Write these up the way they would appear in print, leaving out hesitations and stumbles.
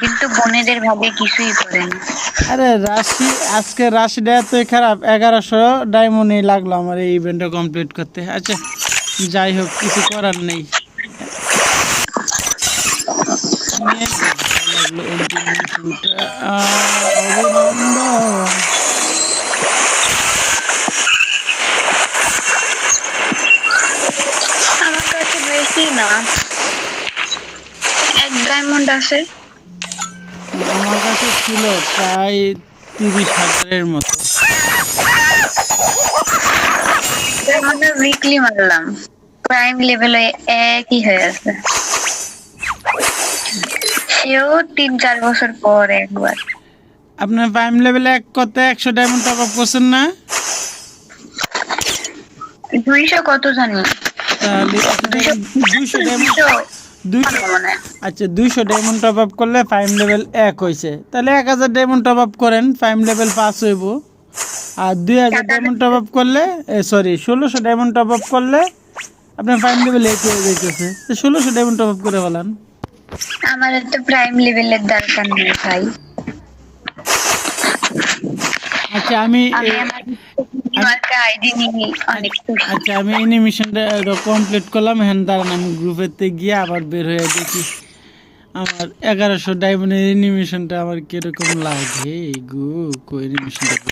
কিন্তু বোনেদের ভাবে কিছুই করে না। আরে রাশি আজকে রাশিটা এতই খারাপ, 1100 ডায়মন্ডই লাগলো আমার এই ইভেন্টটা কমপ্লিট করতে। আচ্ছা যাই হোক, কিছু করার নেই। নিয়ে ভালো লাগলো এন্টিমিশনটা। অভিনন্দন। আমার কাছে বেশি না, 1 ডায়মন্ড আছে। আমার কাছে ছিল প্রায় 30,000-এর মতো। মানে উইকলি মারলাম, প্রাইম লেভেলে একই হয়ে আছে। সেও 3-4 বছর পর একবার। আপনার প্রাইম লেভেলে এক করতে 100 ডায়মন্ড টপ আপ করছেন না? 200 কত জানি, তাহলে আপনার 200 ডায়মন্ড, 200, মনে হয়। আচ্ছা 200 ডায়মন্ড টপ আপ করলে প্রাইম লেভেল 1 হয়েছে, তাহলে 1000 ডায়মন্ড টপ আপ করেন, প্রাইম লেভেল 5 হইব। আর 2000 ডায়মন্ড টপ আপ করলে, সরি 1600 ডায়মন্ড টপ আপ করলে আপনার প্রাইম লেভেল 1 হয়ে যাইতেছে। 1600 ডায়মন্ড টপ আপ করে ফেলান। আমার তো প্রাইম লেভেলের দরকার নেই ভাই। আচ্ছা আমি আমার আইডি নিয়ে অনেক খুশি। আচ্ছা আমি অ্যানিমেশনটা কমপ্লিট করলাম। হ্যাঁ দাঁড়ান, আমি গ্রুপেতে গিয়ে আবার বের হয়ে দেখি আমার 1100 ডায়মন্ডের অ্যানিমেশনটা আমার কিরকম লাগে। গো কই অ্যানিমেশনটা গো?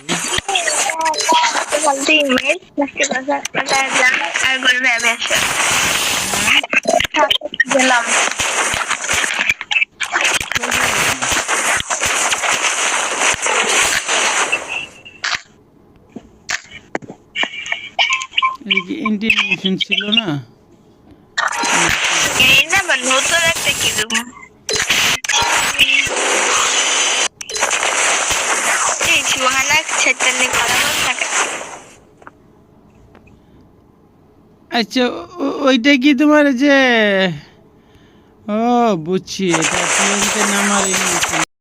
গেলাম এই যে অ্যানিমেশন ছিল না, এই না বা নতুন একটা কি দেবো। এই সুহানা ছেটানি করা থাকে। আচ্ছা ওইটা কি তোমার যে, ও বুঝছি, এটা প্লেনতে নামার অ্যানিমেশন।